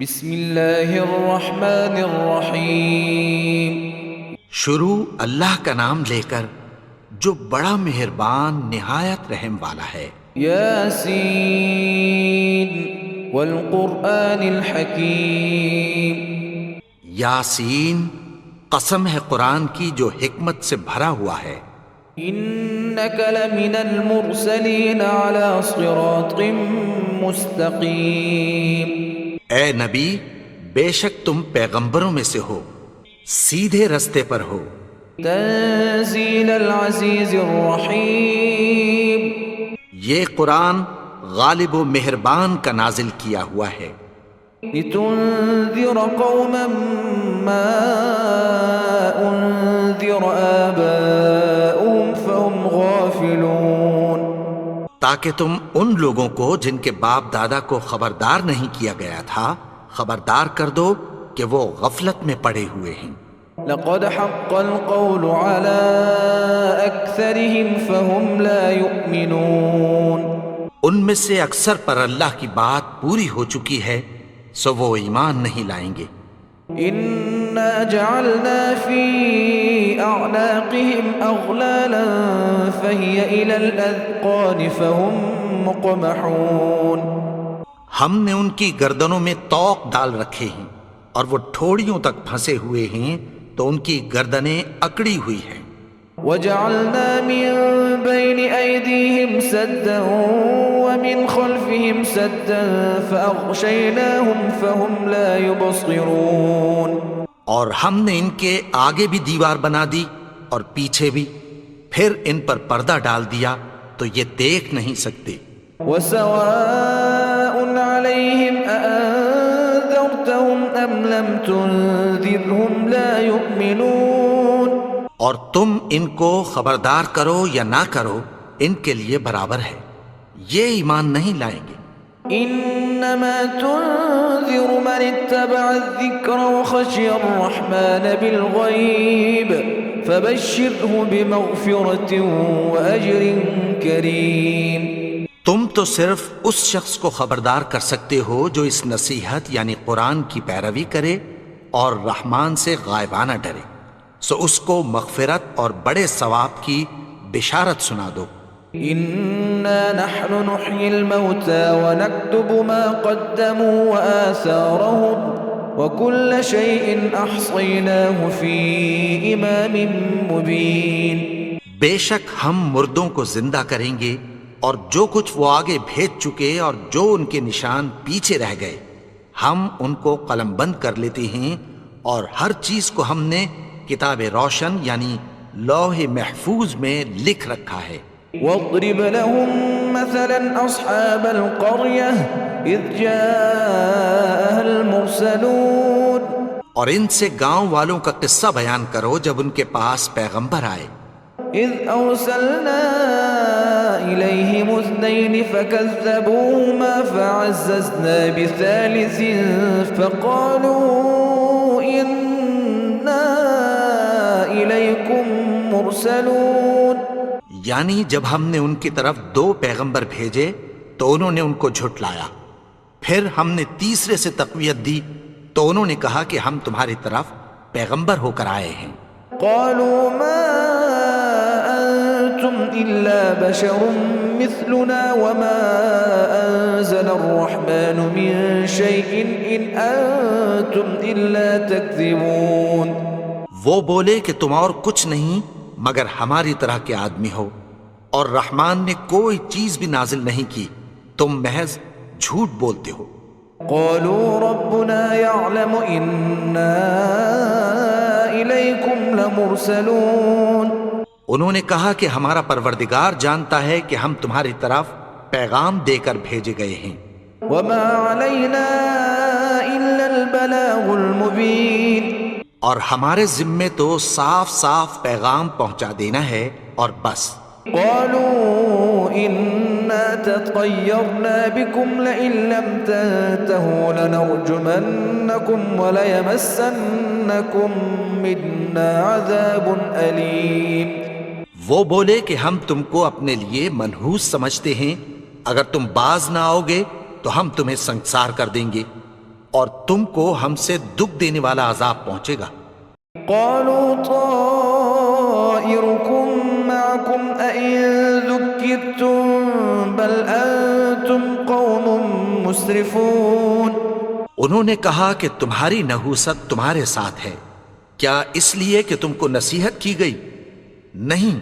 بسم اللہ الرحمن الرحیم۔ شروع اللہ کا نام لے کر جو بڑا مہربان نہایت رحم والا ہے۔ یاسین والقرآن الحکیم۔ یاسین، قسم ہے قرآن کی جو حکمت سے بھرا ہوا ہے۔ انک لمن المرسلین علی صراط مستقیم۔ اے نبی، بے شک تم پیغمبروں میں سے ہو، سیدھے رستے پر ہو۔ تنزیل العزیز الرحیم۔ یہ قرآن غالب و مہربان کا نازل کیا ہوا ہے۔ لتنذر قوما ما انذر آباؤهم فهم غافلون۔ تاکہ تم ان لوگوں کو جن کے باپ دادا کو خبردار نہیں کیا گیا تھا خبردار کر دو کہ وہ غفلت میں پڑے ہوئے ہیں۔ لقد حق القول على أكثرهم فهم لا يؤمنون۔ ان میں سے اکثر پر اللہ کی بات پوری ہو چکی ہے سو وہ ایمان نہیں لائیں گے۔ إنا جعلنا في أعناقهم أغلالا فهي إلى الأذقان فهم مقمحون۔ ہم نے ان کی گردنوں میں طوق ڈال رکھے ہیں اور وہ ٹھوڑیوں تک پھنسے ہوئے ہیں تو ان کی گردنیں اکڑی ہوئی ہیں۔ وجعلنا من بين أيديهم سدا ومن خلفهم سدا فأغشيناهم فهم لا يبصرون۔ اور ہم نے ان کے آگے بھی دیوار بنا دی اور پیچھے بھی، پھر ان پر پردہ ڈال دیا تو یہ دیکھ نہیں سکتے۔ وسواء عليهم أأنذرتهم أم لم تنذرهم لا يؤمنون۔ اور تم ان کو خبردار کرو یا نہ کرو ان کے لیے برابر ہے، یہ ایمان نہیں لائیں گے۔ انما تنذر من اتبع الذکر وخشی الرحمن بالغیب فبشره بمغفرة واجر کریم۔ تم تو صرف اس شخص کو خبردار کر سکتے ہو جو اس نصیحت یعنی قرآن کی پیروی کرے اور رحمان سے غائبانہ ڈرے، سو اس کو مغفرت اور بڑے ثواب کی بشارت سنا دو۔ انا نحن نحيي الموتى ونكتب ما قدموا وآثارهم وكل شيء احصيناه في امام مبين۔ بے شک ہم مردوں کو زندہ کریں گے اور جو کچھ وہ آگے بھیج چکے اور جو ان کے نشان پیچھے رہ گئے ہم ان کو قلم بند کر لیتے ہیں، اور ہر چیز کو ہم نے کتاب روشن یعنی لوح محفوظ میں لکھ رکھا ہے۔ واضرب لهم مثلا اصحاب القرية اذ جاءها المرسلون۔ اور ان سے گاؤں والوں کا قصہ بیان کرو جب ان کے پاس پیغمبر آئے۔ اذ ارسلنا اليهم اثنين فكذبوهما فعززنا بثالث فقالوا انا اليكم مرسلون۔ یعنی جب ہم نے ان کی طرف 2 پیغمبر بھیجے تو انہوں نے ان کو جھٹلایا، پھر ہم نے تیسرے سے تقویت دی تو انہوں نے کہا کہ ہم تمہاری طرف پیغمبر ہو کر آئے ہیں۔ قالوا ما انتم الا بشر مثلنا وما انزل الرحمن من شيء ان انتم الا تكذبون۔ وہ بولے کہ تم اور کچھ نہیں مگر ہماری طرح کے آدمی ہو، اور رحمان نے کوئی چیز بھی نازل نہیں کی، تم محض جھوٹ بولتے ہو۔ قالوا ربنا يعلم إنا إليكم لمرسلون۔ انہوں نے کہا کہ ہمارا پروردگار جانتا ہے کہ ہم تمہاری طرف پیغام دے کر بھیجے گئے ہیں۔ وما علينا إلا البلاغ المبين۔ اور ہمارے ذمے تو صاف صاف پیغام پہنچا دینا ہے اور بس۔ قالوا إنا تطيرنا بكم لئن لم تنتهوا لنرجمنكم وليمسنكم منا عذاب أليم۔ وہ بولے کہ ہم تم کو اپنے لیے منحوس سمجھتے ہیں، اگر تم باز نہ آؤ گے تو ہم تمہیں سنگسار کر دیں گے، اور تم کو ہم سے دکھ دینے والا عذاب پہنچے گا۔ قالوا طائركم معكم أئن ذكرتم بل أنتم قوم مسرفون۔ انہوں نے کہا کہ تمہاری نحوست تمہارے ساتھ ہے، کیا اس لیے کہ تم کو نصیحت کی گئی؟ نہیں،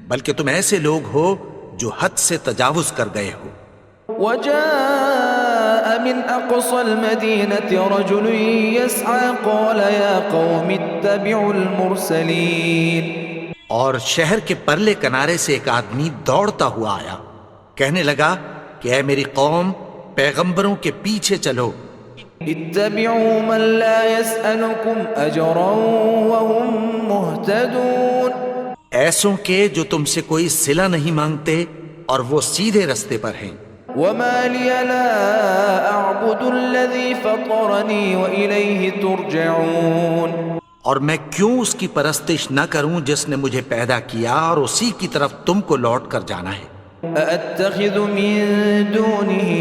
بلکہ تم ایسے لوگ ہو جو حد سے تجاوز کر گئے ہو۔ وجاء من أقصى المدينة رجل يسعى قال يا قوم اتبعوا المرسلين۔ اور شہر کے پرلے کنارے سے ایک آدمی دوڑتا ہوا آیا، کہنے لگا کہ اے میری قوم، پیغمبروں کے پیچھے چلو۔ اتبعوا من لا يسألكم أجرا وهم مهتدون۔ ایسوں کے جو تم سے کوئی صلہ نہیں مانگتے اور وہ سیدھے رستے پر ہیں۔ وما لي لا أعبد الذي فطرني وإليه ترجعون۔ اور میں کیوں اس کی پرستش نہ کروں جس نے مجھے پیدا کیا اور اسی کی طرف تم کو لوٹ کر جانا ہے۔ أأتخذ من دونه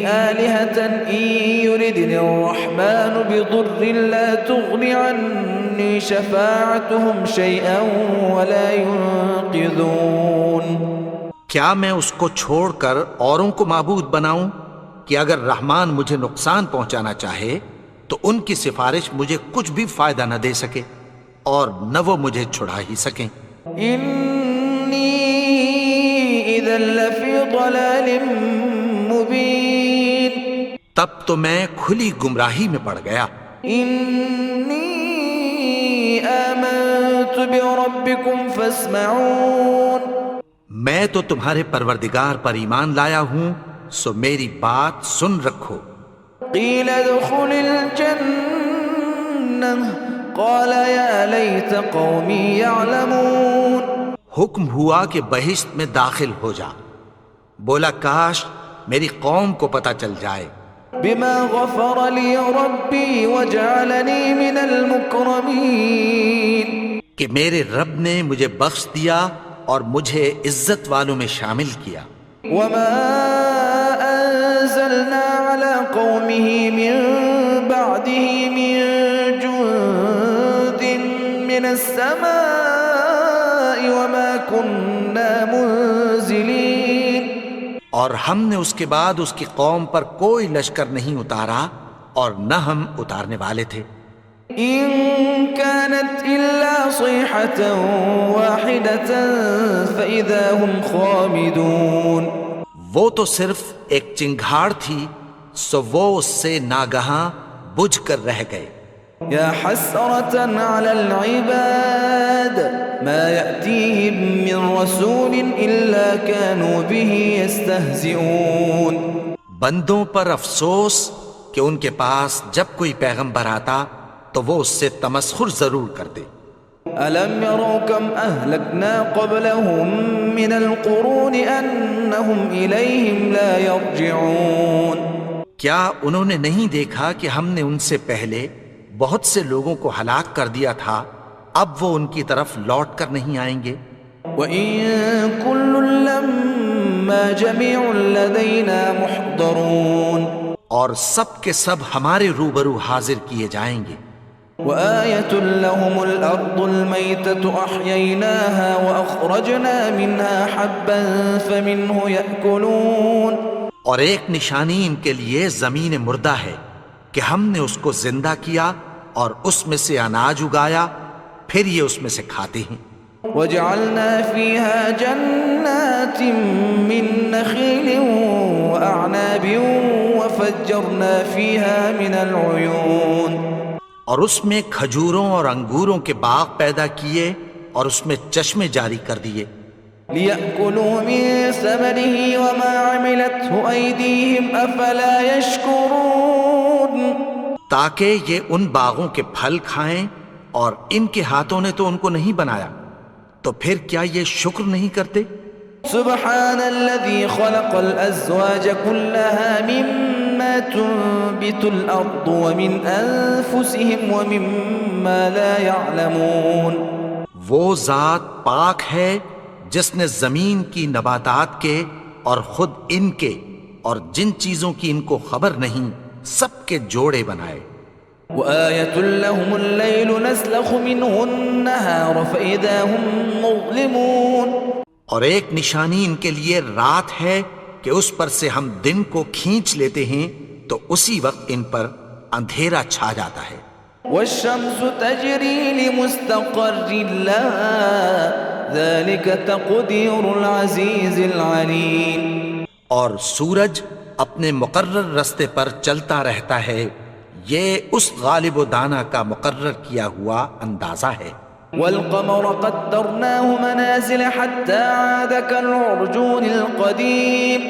آلهة إن يردني الرحمن بضر لا تغن عني شفاعتهم شيئا ولا ينقذون۔ کیا میں اس کو چھوڑ کر اوروں کو معبود بناؤں کہ اگر رحمان مجھے نقصان پہنچانا چاہے تو ان کی سفارش مجھے کچھ بھی فائدہ نہ دے سکے اور نہ وہ مجھے چھڑا ہی سکیں۔ إني إذا لفي ضلال مبين۔ تب تو میں کھلی گمراہی میں پڑ گیا۔ إني آمنت بربكم فاسمعون۔ میں تو تمہارے پروردگار پر ایمان لایا ہوں، سو میری بات سن رکھو۔ قيل ادخل الجنة قال يا ليت قومي يعلمون۔ حکم ہوا کہ بہشت میں داخل ہو جا، بولا کاش میری قوم کو پتہ چل جائے۔ بما غفر لي ربي وجعلني من المكرمين۔ کہ میرے رب نے مجھے بخش دیا اور مجھے عزت والوں میں شامل کیا۔ وما أنزلنا على قومه من بعده من جند من السماء وما كنا منزلين۔ اور ہم نے اس کے بعد اس کی قوم پر کوئی لشکر نہیں اتارا اور نہ ہم اتارنے والے تھے۔ إن كانت إلا صيحة واحدة فإذا هم خامدون۔ وہ تو صرف ایک چنگھاڑ تھی، سو وہ اس سے ناگہاں بجھ کر رہ گئے۔ يا حسرة على العباد ما يأتيهم من رسول إلا كانوا به يستهزئون۔ بندوں پر افسوس کہ ان کے پاس جب کوئی پیغمبر آتا تو وہ اس سے تمسخر ضرور کرتے۔ ألم يروا كم أهلكنا قبلهم من القرون أنهم إليهم لا يرجعون۔ کیا انہوں نے نہیں دیکھا کہ ہم نے ان سے پہلے بہت سے لوگوں کو ہلاک کر دیا تھا، اب وہ ان کی طرف لوٹ کر نہیں آئیں گے۔ وَإِن كُلٌّ لَّمَّا جَمِيعٌ لَّدَيْنَا مُحْضَرُونَ۔ اور سب کے سب ہمارے روبرو حاضر کیے جائیں گے۔ وآية لهم الأرض الميتة أحييناها وأخرجنا منها حبا فمنه يأكلون۔ اور ایک نشانی ان کے لیے زمین مردہ ہے کہ ہم نے اس کو زندہ کیا اور اس میں سے اناج اگایا، پھر یہ اس میں سے کھاتے ہیں۔ وجعلنا فيها جنات من نخيل وأعناب وفجرنا فيها من العيون۔ اور اس میں کھجوروں اور انگوروں کے باغ پیدا کیے اور اس میں چشمے جاری کر دیے۔ لِيَأْكُلُوا مِن ثَمَرِهِ وَمَا عَمِلَتْهُ أَيْدِيهِمْ أَفَلَا يَشْكُرُونَ۔ تاکہ یہ ان باغوں کے پھل کھائیں اور ان کے ہاتھوں نے تو ان کو نہیں بنایا، تو پھر کیا یہ شکر نہیں کرتے؟ سبحان الذي خلق الأزواج كلها مما تنبت الأرض ومن أنفسهم ومما لا يعلمون۔ وہ ذات پاک ہے جس نے زمین کی نباتات کے اور خود ان کے اور جن چیزوں کی ان کو خبر نہیں سب کے جوڑے بنائے. وآية لهم الليل نسلخ منه النهار فإذا هم مظلمون. اور ایک نشانی ان کے لیے رات ہے کہ اس پر سے ہم دن کو کھینچ لیتے ہیں تو اسی وقت ان پر اندھیرا چھا جاتا ہے. والشمس تجري لمستقر لها ذلك تقدير العزيز العليم. اور سورج اپنے مقرر رستے پر چلتا رہتا ہے، یہ اس غالب و دانا کا مقرر کیا ہوا اندازہ ہے. والقمر قدرناه منازل حتى عاد كالعرجون القديم.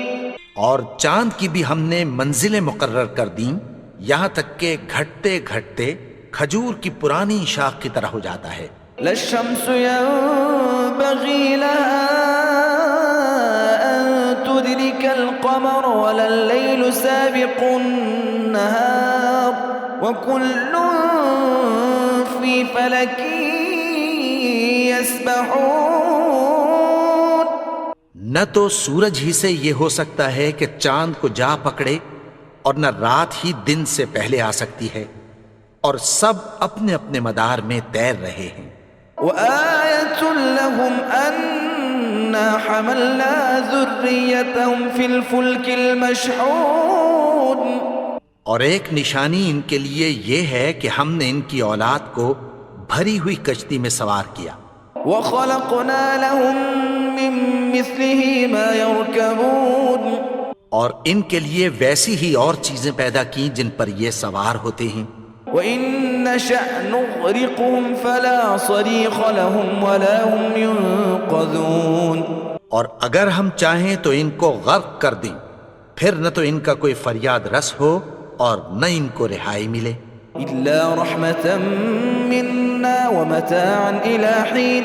اور چاند کی بھی ہم نے منزلیں مقرر کر دیں یہاں تک کہ گھٹتے گھٹتے کھجور کی پرانی شاخ کی طرح ہو جاتا ہے. لا الشمس ينبغي لها أن تدرك القمر ولا الليل سابق النهار وكل في فلك يسبحون. نہ تو سورج ہی سے یہ ہو سکتا ہے کہ چاند کو جا پکڑے اور نہ رات ہی دن سے پہلے آ سکتی ہے، اور سب اپنے اپنے مدار میں تیر رہے ہیں. وآية لهم أنا حملنا ذريتهم في الفلك المشحون. اور ایک نشانی ان کے لیے یہ ہے کہ ہم نے ان کی اولاد کو بھری ہوئی کشتی میں سوار کیا. وخلقنا لهم من مثله ما يركبون. اور ان کے لیے ویسی ہی اور چیزیں پیدا کی جن پر یہ سوار ہوتے ہیں. وَإِن نَّشَأْ نُغْرِقْهُمْ فَلَا صَرِيخَ لَهُمْ وَلَا هُمْ يُنقَذُونَ. اور اگر ہم چاہیں تو ان کو غرق کر دیں، پھر نہ تو ان کا کوئی فریاد رس ہو اور نہ ان کو رہائی ملے. إِلَّا رَحْمَةً مِّنَّا وَمَتَاعًا إِلَى حِينٍ.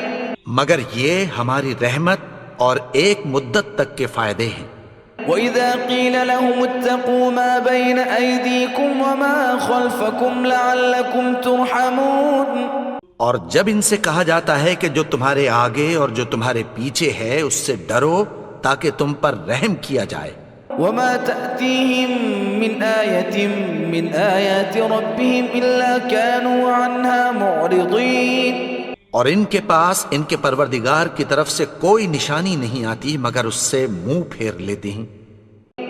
مگر یہ ہماری رحمت اور ایک مدت تک کے فائدے ہیں. وَإِذَا قِيلَ لَهُمُ اتَّقُوا مَا بَيْنَ أَيْدِيكُمْ وَمَا خَلْفَكُمْ لَعَلَّكُمْ تُرْحَمُونَ. اور جب ان سے کہا جاتا ہے کہ جو تمہارے آگے اور جو تمہارے پیچھے ہے اس سے ڈرو تاکہ تم پر رحم کیا جائے. وَمَا تَأْتِيهِم مِّنْ آيَةٍ مِّنْ آيَاتِ رَبِّهِمْ إِلَّا كَانُوا عَنْهَا مُعْرِضِينَ. اور ان کے پاس ان کے پروردگار کی طرف سے کوئی نشانی نہیں آتی مگر اس سے منہ پھیر لیتے ہیں.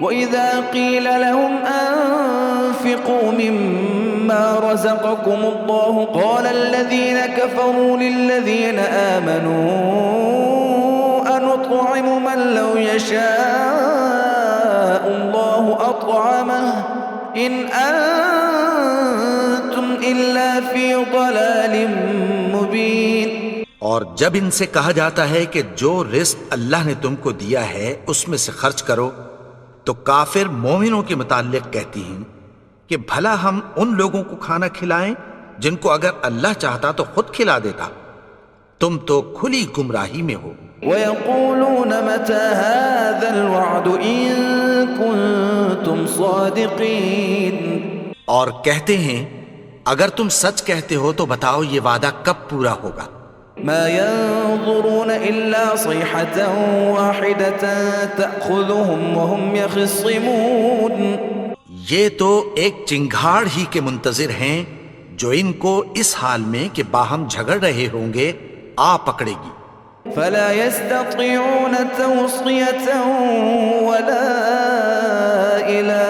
وَإِذَا قِيلَ لَهُمْ أَنفِقُوا مِمَّا رَزَقَكُمُ اللَّهُ قَالَ الَّذِينَ كَفَرُوا لِلَّذِينَ آمَنُوا أَنُطْعِمُ مَن لَّوْ يَشَاءُ اللَّهُ أَطْعَمَهُ إِنْ أَنتُمْ إِلَّا فِي ضَلَالٍ مُّبِينٍ. اور جب ان سے کہا جاتا ہے کہ جو رزق اللہ نے تم کو دیا ہے اس میں سے خرچ کرو تو کافر مومنوں کے متعلق کہتی ہیں کہ بھلا ہم ان لوگوں کو کھانا کھلائیں جن کو اگر اللہ چاہتا تو خود کھلا دیتا. تم تو کھلی گمراہی میں ہو. وَيَقُولُونَ مَتَى هَذَا الْوَعْدُ إِن كُنتُمْ صَادِقِينَ. اور کہتے ہیں اگر تم سچ کہتے ہو تو بتاؤ یہ وعدہ کب پورا ہوگا. ما ينظرون إلا صيحة واحدة تأخذهم وهم يخصمون. یہ تو ایک چنگھاڑ ہی کے منتظر ہیں جو ان کو اس حال میں کہ باہم جھگڑ رہے ہوں گے آ پکڑے گی. فلا يستطيعون توصية ولا إلى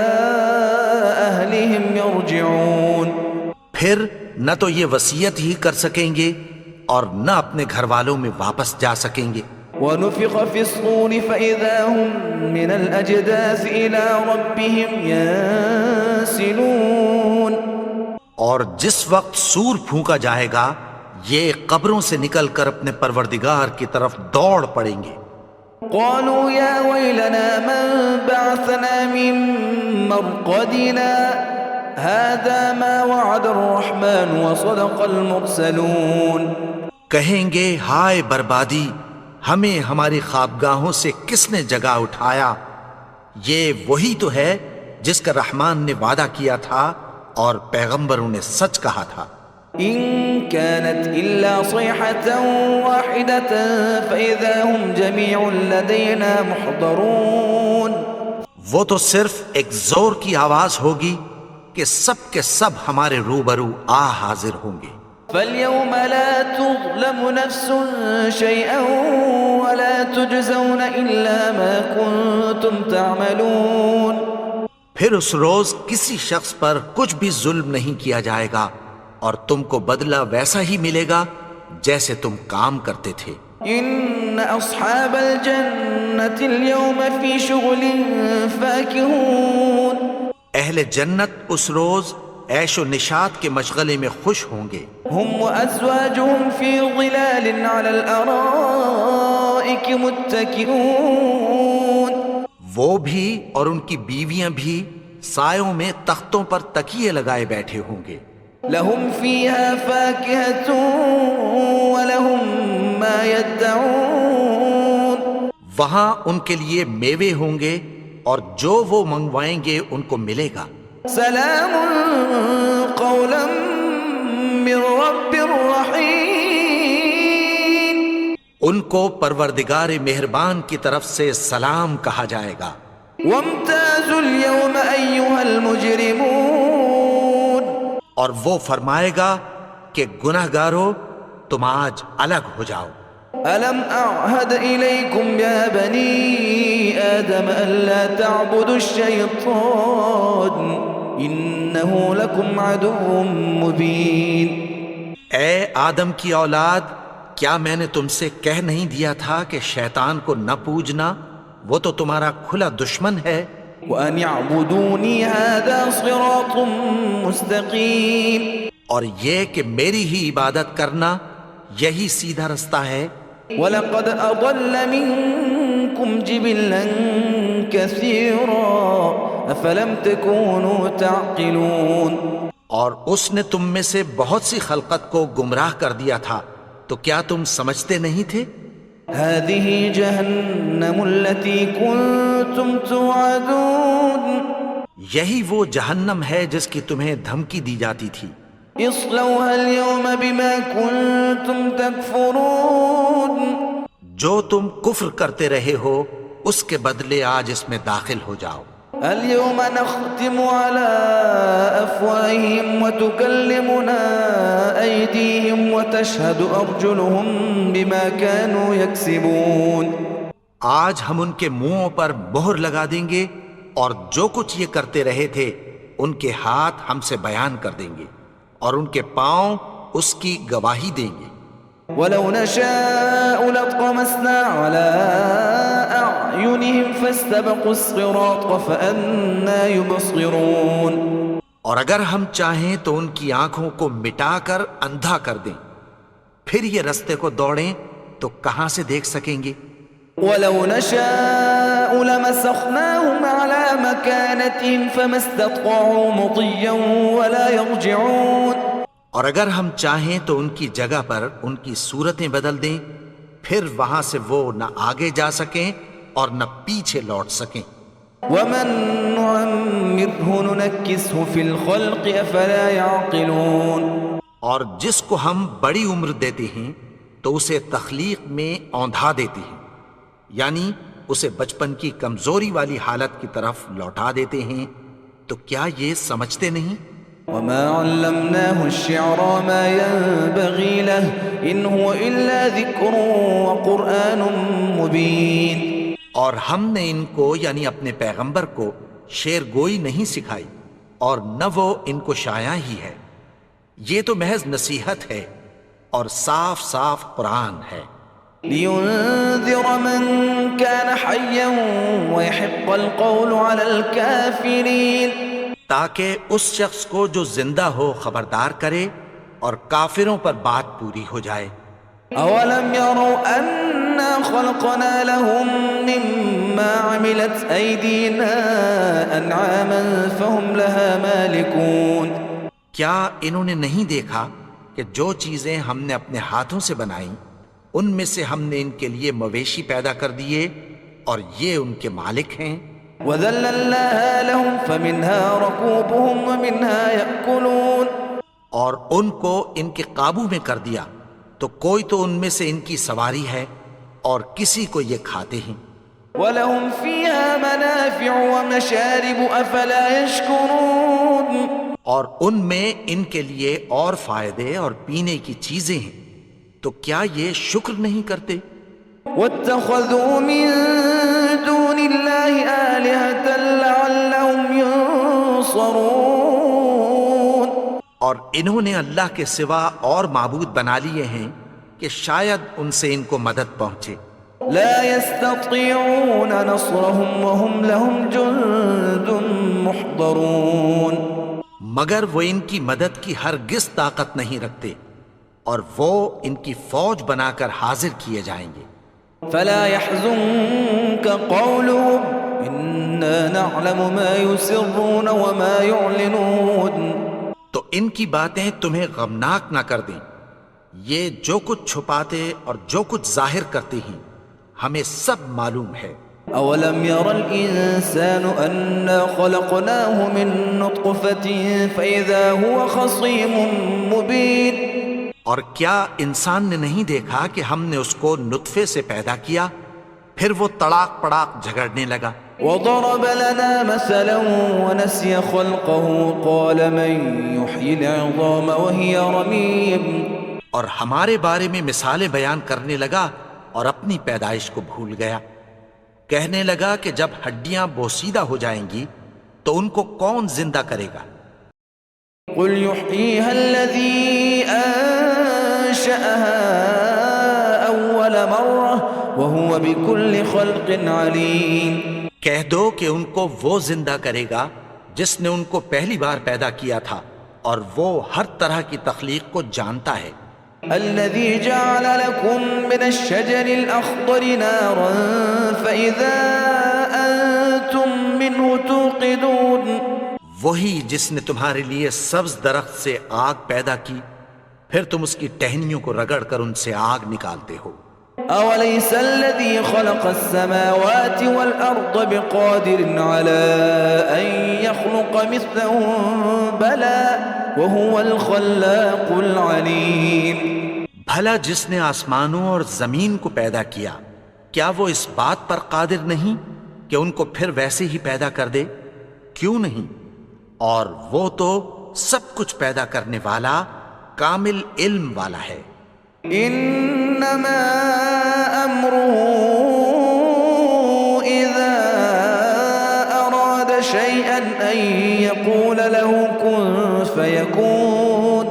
أهلهم يرجعون. پھر نہ تو یہ وصیت ہی کر سکیں گے اور نہ اپنے گھر والوں میں واپس جا سکیں گے. ونفخ في الصور فإذا هم من الأجداث إلى ربهم ينسلون. اور جس وقت سور پھونکا جائے گا یہ قبروں سے نکل کر اپنے پروردگار کی طرف دوڑ پڑیں گے. قالوا يا ويلنا من بعثنا من مرقدنا هذا ما وعد الرحمن وصدق المرسلون. کہیں گے ہائے بربادی، ہمیں ہماری خوابگاہوں سے کس نے جگا اٹھایا؟ یہ وہی تو ہے جس کا رحمان نے وعدہ کیا تھا اور پیغمبروں نے سچ کہا تھا. إن كانت إلا صيحة واحدة فإذا هم جميع لدينا محضرون. وہ تو صرف ایک زور کی آواز ہوگی کہ سب کے سب ہمارے روبرو حاضر ہوں گے۔ فَالْيَوْمَ لَا تُظْلَمُ نَفْسٌ شَيْئًا وَلَا تُجْزَوْنَ إِلَّا مَا كُنتُمْ تَعْمَلُونَ، پھر اس روز کسی شخص پر کچھ بھی ظلم نہیں کیا جائے گا اور تم کو بدلہ ویسا ہی ملے گا جیسے تم کام کرتے تھے۔ إِنَّ أَصْحَابَ الْجَنَّةِ الْيَوْمَ فِي شُغُلٍ فَاكِهُونَ، اہل جنت اس روز عیش و نشاط کے مشغلے میں خوش ہوں گے۔ هُمْ وَأَزْوَاجُهُمْ فِي ظِلَالٍ عَلَى الْأَرَائِكِ مُتَّكِئُونَ، وہ بھی اور ان کی بیویاں بھی سایوں میں تختوں پر تکیے لگائے بیٹھے ہوں گے۔ لَهُمْ فِيهَا فَاكِهَةٌ وَلَهُمْ مَا يَدَّعُونَ، وہاں ان کے لیے میوے ہوں گے اور جو وہ منگوائیں گے ان کو ملے گا۔ سلام قولا من رب رحیم، ان کو پروردگار مہربان کی طرف سے سلام کہا جائے گا۔ وامتازوا اليوم ایھا المجرمون، اور وہ فرمائے گا کہ گنہگارو تم آج الگ ہو جاؤ۔ ألم أعهد إليكم يا بني آدم ألا تعبدوا الشيطان إنه لكم عدو مبين، اے آدم کی اولاد، کیا میں نے تم سے کہہ نہیں دیا تھا کہ شیطان کو نہ پوجنا، وہ تو تمہارا کھلا دشمن ہے۔ وأن اعبدوني هذا صراط مستقيم، اور یہ کہ میری ہی عبادت کرنا یہی سیدھا رستہ ہے۔ وَلَقَدْ أَضَلَّ مِنكُمْ جِبِلًّا كَثِيرًا أَفَلَمْ تَكُونُوا تَعْقِلُونَ، اور اس نے تم میں سے بہت سی خلقت کو گمراہ کر دیا تھا، تو کیا تم سمجھتے نہیں تھے؟ هَذِهِ جَهَنَّمُ الَّتِي كُنتُمْ تُوعَدُونَ، یہی وہ جہنم ہے جس کی تمہیں دھمکی دی جاتی تھی۔ اصلوها اليوم بما كنتم تكفرون، جو تم کفر کرتے رہے ہو اس کے بدلے آج اس میں داخل ہو جاؤ۔ اليوم نختم على أفواههم وتكلمنا أيديهم وتشهد أرجلهم بما كانوا يكسبون، آج ہم ان کے منہوں پر مہر لگا دیں گے اور جو کچھ یہ کرتے رہے تھے ان کے ہاتھ ہم سے بیان کر دیں گے اور ان کے پاؤں اس کی گواہی دیں گے۔ وَلَوْ نَشَاءُ لَطَمَسْنَا عَلَىٰ أَعْيُنِهِمْ فَاسْتَبَقُوا الصِّرَاطَ فَأَنَّىٰ يُبْصِرُونَ، اور اگر ہم چاہیں تو ان کی آنکھوں کو مٹا کر اندھا کر دیں، پھر یہ رستے کو دوڑیں تو کہاں سے دیکھ سکیں گے۔ وَلَوْ نَشَاءُ لَمَسَخْنَاهُمْ عَلَىٰ مَكَانَتِهِمْ فَمَا اسْتَطَاعُوا مُضِيًّا وَلَا يَرْجِعُونَ، اور اگر ہم چاہیں تو ان کی جگہ پر ان کی صورتیں بدل دیں، پھر وہاں سے وہ نہ آگے جا سکیں اور نہ پیچھے لوٹ سکیں۔ وَمَن نُّعَمِّرْهُ نُنَكِّسْهُ فِي الْخَلْقِ أَفَلَا يَعْقِلُونَ، اور جس کو ہم بڑی عمر دیتے ہیں تو اسے تخلیق میں اوندھا دیتے ہیں، یعنی اسے بچپن کی کمزوری والی حالت کی طرف لوٹا دیتے ہیں، تو کیا یہ سمجھتے نہیں؟ وَمَا عَلَّمْنَاهُ الشِّعْرَ مَا يَنبَغِي لَهُ إِنْ هُوَ إِلَّا ذِكْرٌ وَقُرْآنٌ مُبِينٌ، اور ہم نے ان کو یعنی اپنے پیغمبر کو شعر گوئی نہیں سکھائی اور نہ وہ ان کو شاعر ہی ہے، یہ تو محض نصیحت ہے اور صاف صاف قرآن ہے۔ لِيُنذِرَ مَن كَانَ حَيًّا وَيَحِقَّ الْقَوْلُ عَلَى الْكَافِرِينَ، تاکہ اس شخص کو جو زندہ ہو خبردار کرے اور کافروں پر بات پوری ہو جائے۔ أَوَلَمْ يَرَوْا أَنَّا خَلَقْنَا لَهُم مِّمَّا عَمِلَتْ أَيْدِينَا أَنْعَامًا فَهُمْ لَهَا مَالِكُونَ، کیا انہوں نے نہیں دیکھا کہ جو چیزیں ہم نے اپنے ہاتھوں سے بنائیں ان میں سے ہم نے ان کے لیے مویشی پیدا کر دیے اور یہ ان کے مالک ہیں۔ وَذَلَّلْنَاهَا لَهُمْ فَمِنْهَا رَكُوبُهُمْ وَمِنْهَا يَأْكُلُونَ، اور ان کو ان کے قابو میں کر دیا تو کوئی تو ان میں سے ان کی سواری ہے اور کسی کو یہ کھاتے ہیں۔ وَلَهُمْ فِيهَا مَنَافِعُ وَمَشَارِبُ أَفَلَا يَشْكُرُونَ، اور ان میں ان کے لیے اور فائدے اور پینے کی چیزیں ہیں، تو کیا یہ شکر نہیں کرتے؟ واتخذوا من دون الله آلهة لعلهم ينصرون، اور انہوں نے اللہ کے سوا اور معبود بنا لیے ہیں کہ شاید ان سے ان کو مدد پہنچے۔ لا يستطيعون نصرهم وهم لهم جند محضرون، مگر وہ ان کی مدد کی ہرگز طاقت نہیں رکھتے، اور وہ ان کی فوج بنا کر حاضر کیے جائیں گے۔ فلا يحزنك قولهم إنا نعلم ما يسرون وما يعلنون، تو ان کی باتیں تمہیں غمناک نہ کر دیں، یہ جو کچھ چھپاتے اور جو کچھ ظاہر کرتے ہیں ہمیں سب معلوم ہے۔ أولم ير الإنسان أنا خلقناه من نطفة فإذا هو خصيم مبين، اور کیا انسان نے نہیں دیکھا کہ ہم نے اس کو نطفے سے پیدا کیا، پھر وہ تڑاک پڑاک جھگڑنے لگا۔ وضرب لنا مثلا ونسي خلقه قال من يحيي العظام وهي رميم، اور ہمارے بارے میں مثالیں بیان کرنے لگا اور اپنی پیدائش کو بھول گیا۔ کہنے لگا کہ جب ہڈیاں بوسیدہ ہو جائیں گی تو ان کو کون زندہ کرے گا؟ قل يحييها الذي أنشأها أول مرة وهو بكل خلق عليم، کہہ دو کہ ان کو وہ زندہ کرے گا جس نے ان کو پہلی بار پیدا کیا تھا، اور وہ ہر طرح کی تخلیق کو جانتا ہے۔ الذي جعل لكم من الشجر الأخضر نارا فإذا أنتم منه توقدون، وہی جس نے تمہارے لیے سبز درخت سے آگ پیدا کی، پھر تم اس کی ٹہنیوں کو رگڑ کر ان سے آگ نکالتے ہو۔ أوليس الذي خلق السماوات والأرض بقادر على أن يخلق مثلهم بلى وهو الخلاق العليم، بھلا جس نے آسمانوں اور زمین کو پیدا کیا، کیا وہ اس بات پر قادر نہیں کہ ان کو پھر ویسے ہی پیدا کر دے؟ کیوں نہیں؟ اور وہ تو سب کچھ پیدا کرنے والا، کامل علم والا ہے۔ إنما أمره إذا أراد شيئا أن يقول له كن فيكون،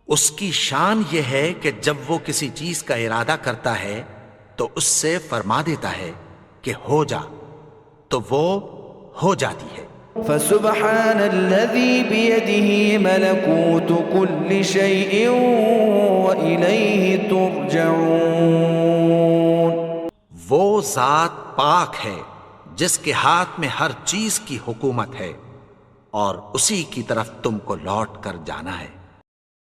اس کی شان یہ ہے کہ جب وہ کسی چیز کا ارادہ کرتا ہے تو اس سے فرما دیتا ہے کہ ہو جا، تو وہ ہو جاتی ہے۔ فسبحان الذي بيده ملكوت كل شيء وإليه ترجعون، وہ ذات پاک ہے جس کے ہاتھ میں ہر چیز کی حکومت ہے، اور اسی کی طرف تم کو لوٹ کر جانا ہے۔